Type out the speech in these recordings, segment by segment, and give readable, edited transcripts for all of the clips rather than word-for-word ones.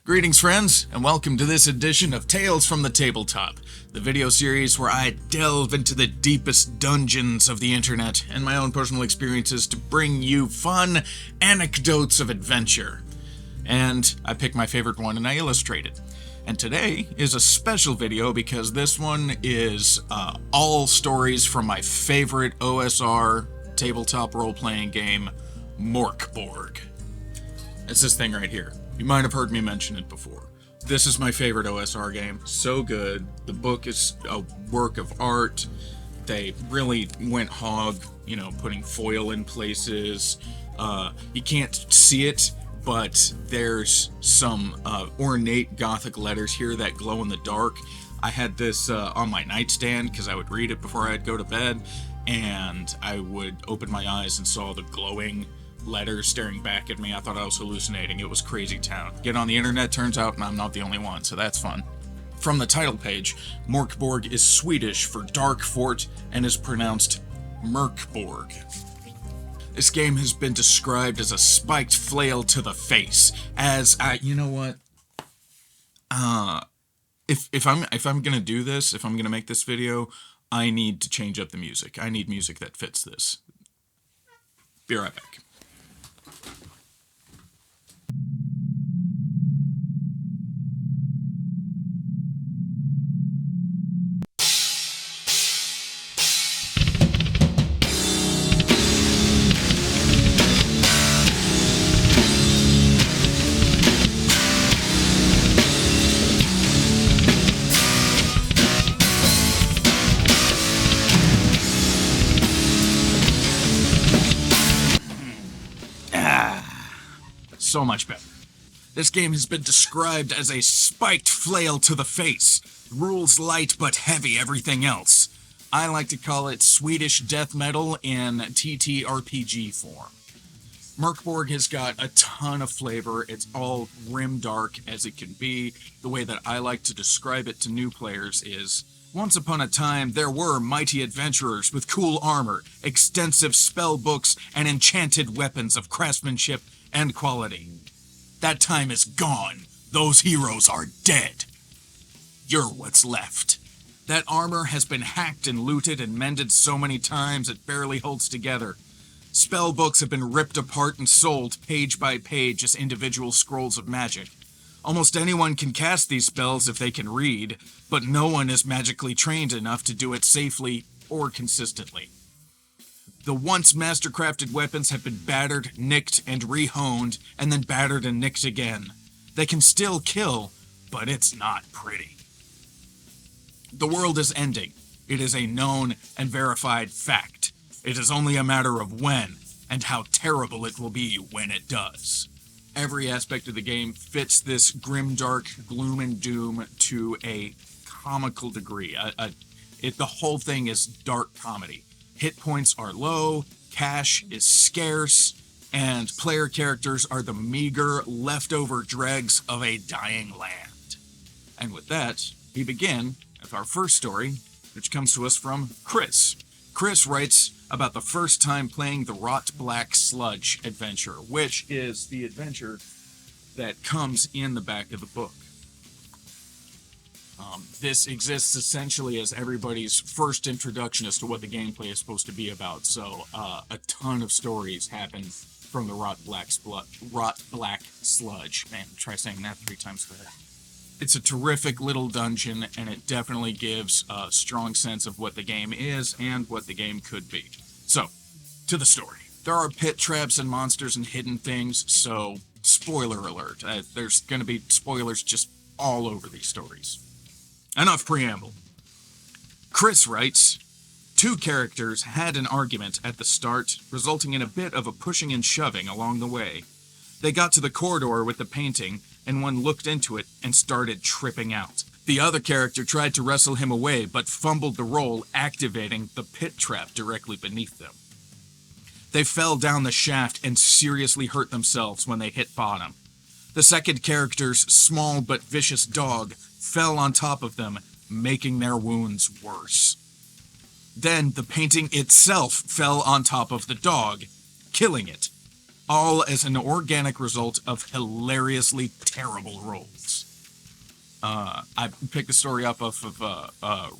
Greetings friends, and welcome to this edition of Tales from the Tabletop, the video series where I delve into the deepest dungeons of the internet and my own personal experiences to bring you fun anecdotes of adventure. And I pick my favorite one and I illustrate it. And today is a special video because this one is all stories from my favorite OSR tabletop role-playing game, Mörk Borg. It's this thing right here. You might have heard me mention it before. This is my favorite OSR game. So good. The book is a work of art. They really went hog, putting foil in places. You can't see it, but there's some ornate Gothic letters here that glow in the dark. I had this on my nightstand because I would read it before I'd go to bed, and I would open my eyes and saw the glowing letters staring back at me. I thought I was hallucinating. It was crazy town. Get on the internet, turns out I'm not the only one, so that's fun. From the title page, Mörk Borg is Swedish for dark fort and is pronounced Mörk Borg. This game has been described as a spiked flail to the face. If I'm gonna do this, if I'm gonna make this video, I need to change up the music. I need music that fits this. Be right back. So much better. This game has been described as a spiked flail to the face. Rules light but heavy everything else. I like to call it Swedish death metal in TTRPG form. Mörk Borg has got a ton of flavor. It's all grimdark as it can be. The way that I like to describe it to new players is, once upon a time, there were mighty adventurers with cool armor, extensive spell books, and enchanted weapons of craftsmanship and quality. That time is gone. Those heroes are dead. You're what's left. That armor has been hacked and looted and mended so many times it barely holds together. Spell books have been ripped apart and sold page by page as individual scrolls of magic. Almost anyone can cast these spells if they can read, but no one is magically trained enough to do it safely or consistently. The once mastercrafted weapons have been battered, nicked, and rehoned, and then battered and nicked again. They can still kill, but it's not pretty. The world is ending. It is a known and verified fact. It is only a matter of when, and how terrible it will be when it does. Every aspect of the game fits this grimdark gloom and doom to a comical degree. The whole thing is dark comedy. Hit points are low, cash is scarce, and player characters are the meager, leftover dregs of a dying land. And with that, we begin with our first story, which comes to us from Chris. Chris writes about the first time playing the Rot Black Sludge adventure, which is the adventure that comes in the back of the book. This exists essentially as everybody's first introduction as to what the gameplay is supposed to be about, so a ton of stories happen from the Rot Black Sludge. Man, try saying that 3 times fast. It's a terrific little dungeon, and it definitely gives a strong sense of what the game is and what the game could be. So, to the story. There are pit traps and monsters and hidden things, so spoiler alert. There's going to be spoilers just all over these stories. Enough preamble. Chris writes, 2 characters had an argument at the start, resulting in a bit of a pushing and shoving along the way. They got to the corridor with the painting, and one looked into it and started tripping out. The other character tried to wrestle him away, but fumbled the roll, activating the pit trap directly beneath them. They fell down the shaft and seriously hurt themselves when they hit bottom. The second character's small but vicious dog fell on top of them, making their wounds worse. Then the painting itself fell on top of the dog, killing it. all as an organic result of hilariously terrible rolls. I picked the story up off of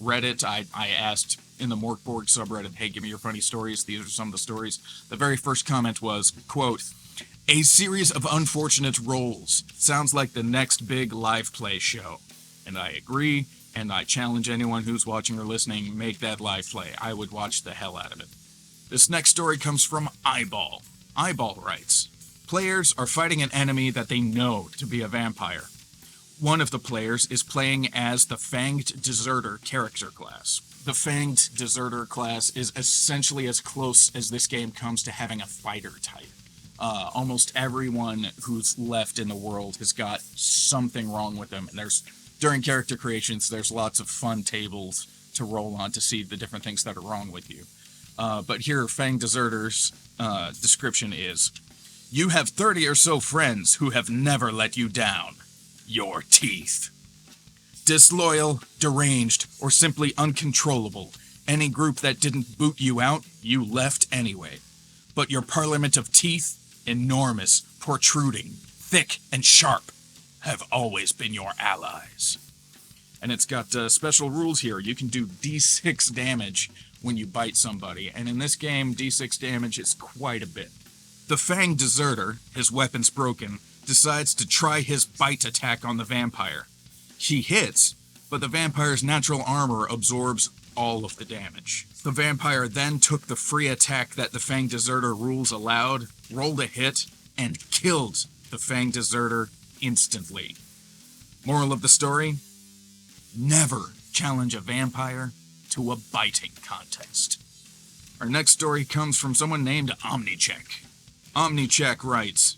Reddit. I asked in the Mörk Borg subreddit, hey, give me your funny stories. These are some of the stories. The very first comment was, quote, "A series of unfortunate rolls. Sounds like the next big live play show." And I agree, and I challenge anyone who's watching or listening, make that live play. I would watch the hell out of it. This next story comes from Eyeball. Eyeball writes, players are fighting an enemy that they know to be a vampire. One of the players is playing as the Fanged Deserter character class. The Fanged Deserter class is essentially as close as this game comes to having a fighter type. Almost everyone who's left in the world has got something wrong with them. And during character creations, there's lots of fun tables to roll on to see the different things that are wrong with you. But here, Fanged Deserter's description is, you have 30 or so friends who have never let you down. Your teeth. Disloyal, deranged, or simply uncontrollable. Any group that didn't boot you out, you left anyway. But your parliament of teeth, enormous, protruding, thick, and sharp, have always been your allies. And it's got special rules here. You can do D6 damage when you bite somebody, and in this game, D6 damage is quite a bit. The Fanged Deserter, his weapons broken, decides to try his bite attack on the vampire. He hits, but the vampire's natural armor absorbs all of the damage. The vampire then took the free attack that the Fanged Deserter rules allowed, rolled a hit, and killed the Fanged Deserter instantly. Moral of the story? Never challenge a vampire to a biting contest. Our next story comes from someone named Omnicheck. Omnicheck writes,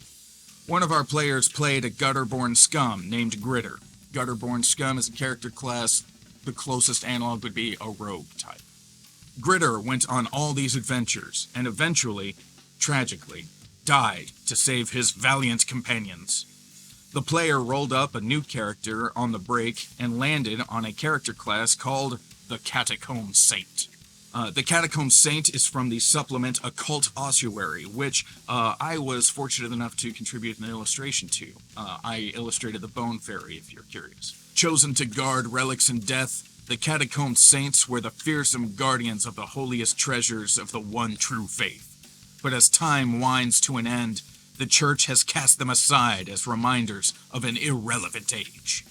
one of our players played a Gutterborn Scum named Gritter. Gutterborn Scum is a character class. The closest analog would be a rogue type. Gritter went on all these adventures, and eventually, tragically, died to save his valiant companions. The player rolled up a new character on the break and landed on a character class called the Catacomb Saint. The Catacomb Saint is from the supplement Occult Ossuary, which I was fortunate enough to contribute an illustration to. I illustrated the Bone Fairy, if you're curious. Chosen to guard relics and death, the Catacomb Saints were the fearsome guardians of the holiest treasures of the one true faith. But as time winds to an end, the Church has cast them aside as reminders of an irrelevant age.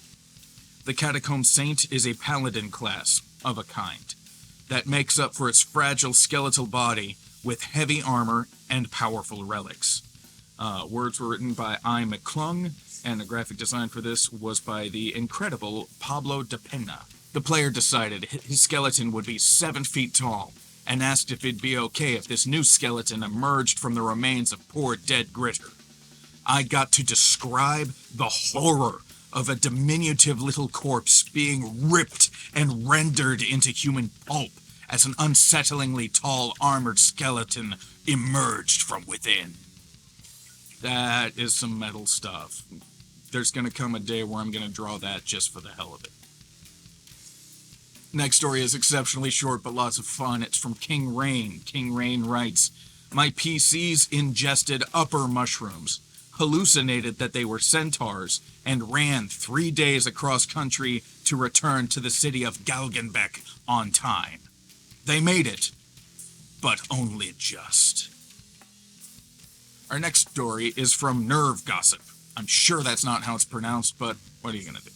The Catacomb Saint is a paladin class of a kind that makes up for its fragile skeletal body with heavy armor and powerful relics. Words were written by I. McClung, and the graphic design for this was by the incredible Pablo de Pena. The player decided his skeleton would be 7 feet tall, and asked if it'd be okay if this new skeleton emerged from the remains of poor dead Gritter. I got to describe the horror of a diminutive little corpse being ripped and rendered into human pulp as an unsettlingly tall armored skeleton emerged from within. That is some metal stuff. There's gonna come a day where I'm gonna draw that just for the hell of it. Next story is exceptionally short but lots of fun. It's from King Rain. King Rain writes, my PCs ingested upper mushrooms, hallucinated that they were centaurs, and ran 3 days across country to return to the city of Galgenbeck on time. They made it, but only just. Our next story is from Nerve Gossip. I'm sure that's not how it's pronounced, but what are you gonna do?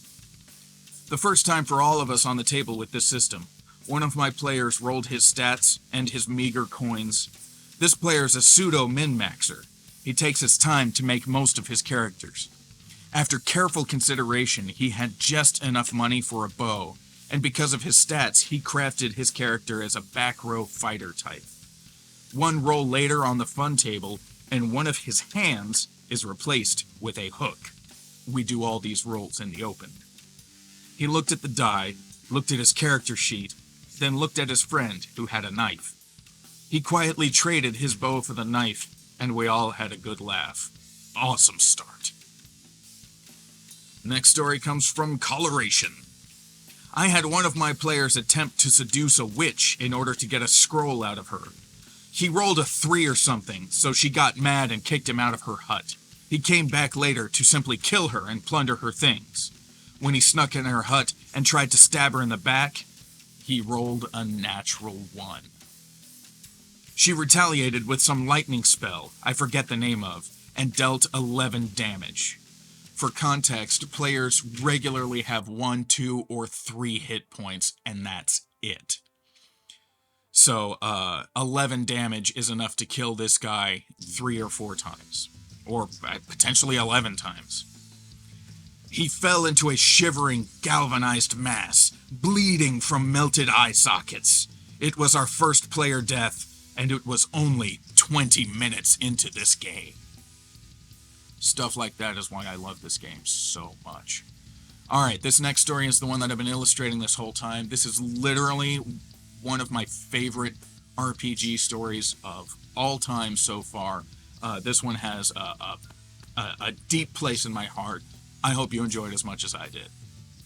The first time for all of us on the table with this system, one of my players rolled his stats and his meager coins. This player's a pseudo min-maxer. He takes his time to make most of his characters. After careful consideration, he had just enough money for a bow, and because of his stats, he crafted his character as a back row fighter type. One roll later on the fun table, and one of his hands is replaced with a hook. We do all these rolls in the open. He looked at the die, looked at his character sheet, then looked at his friend, who had a knife. He quietly traded his bow for the knife, and we all had a good laugh. Awesome start. Next story comes from Coloration. I had one of my players attempt to seduce a witch in order to get a scroll out of her. He rolled a 3 or something, so she got mad and kicked him out of her hut. He came back later to simply kill her and plunder her things. When he snuck in her hut and tried to stab her in the back, he rolled a natural 1. She retaliated with some lightning spell, I forget the name of, and dealt 11 damage. For context, players regularly have 1, 2, or 3 hit points, and that's it. So, 11 damage is enough to kill this guy 3 or 4 times. Or potentially 11 times. He fell into a shivering, galvanized mass, bleeding from melted eye sockets. It was our first player death, and it was only 20 minutes into this game. Stuff like that is why I love this game so much. Alright, this next story is the one that I've been illustrating this whole time. This is literally one of my favorite RPG stories of all time so far. This one has a deep place in my heart. I hope you enjoyed as much as I did.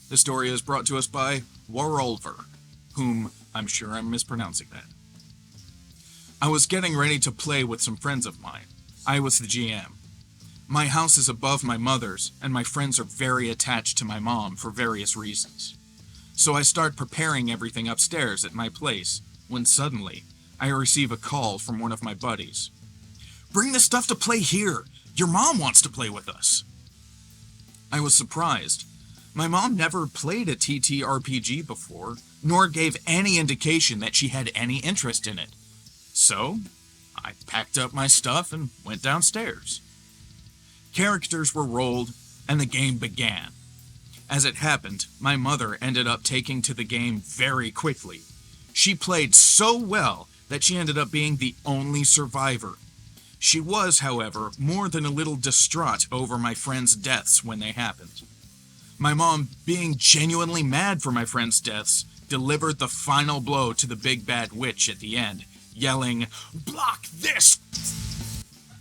This story is brought to us by Warolver, whom I'm sure I'm mispronouncing that. I was getting ready to play with some friends of mine. I was the GM. My house is above my mother's, and my friends are very attached to my mom for various reasons. So I start preparing everything upstairs at my place, when suddenly, I receive a call from one of my buddies. "Bring the stuff to play here! Your mom wants to play with us!" I was surprised. My mom never played a TTRPG before, nor gave any indication that she had any interest in it. So, I packed up my stuff and went downstairs. Characters were rolled, and the game began. As it happened, my mother ended up taking to the game very quickly. She played so well that she ended up being the only survivor. She was, however, more than a little distraught over my friends' deaths when they happened. My mom, being genuinely mad for my friends' deaths, delivered the final blow to the big bad witch at the end, yelling, "Block this!"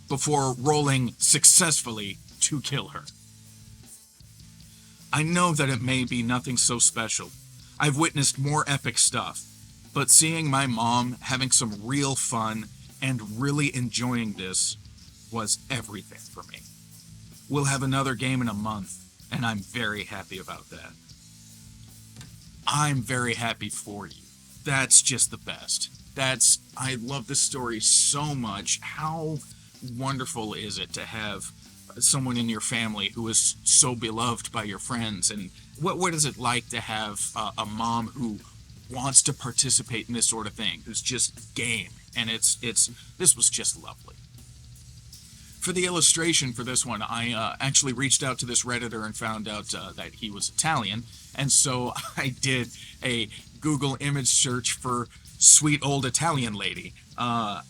before rolling successfully to kill her. I know that it may be nothing so special. I've witnessed more epic stuff, but seeing my mom having some real fun and really enjoying this was everything for me. We'll have another game in a month, and I'm very happy about that. I'm very happy for you. That's just the best. I love this story so much. How wonderful is it to have someone in your family who is so beloved by your friends? And what is it like to have a mom who wants to participate in this sort of thing, who's just game? And this was just lovely. For the illustration for this one, I actually reached out to this Redditor and found out that he was Italian, and so I did a Google image search for sweet old Italian lady.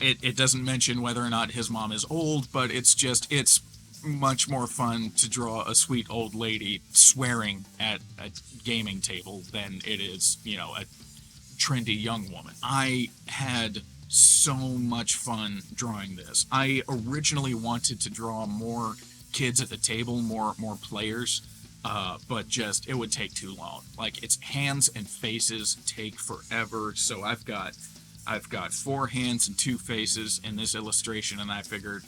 It doesn't mention whether or not his mom is old, but it's much more fun to draw a sweet old lady swearing at a gaming table than it is, a trendy young woman. I had so much fun drawing this. I originally wanted to draw more kids at the table, more players, but it would take too long. Like, its hands and faces take forever, so I've got 4 hands and 2 faces in this illustration, and I figured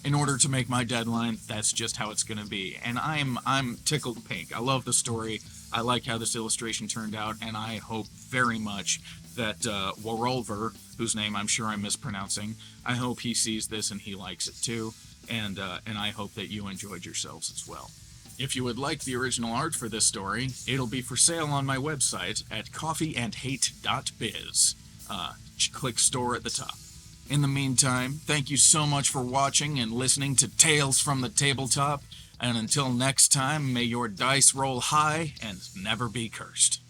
in order to make my deadline, that's just how it's gonna be. And I'm tickled pink. I love the story. I like how this illustration turned out, and I hope very much that Warolver, whose name I'm sure I'm mispronouncing, I hope he sees this and he likes it too, and I hope that you enjoyed yourselves as well. If you would like the original art for this story, it'll be for sale on my website at coffeeandhate.biz. Click store at the top. In the meantime, thank you so much for watching and listening to Tales from the Tabletop, and until next time, may your dice roll high and never be cursed.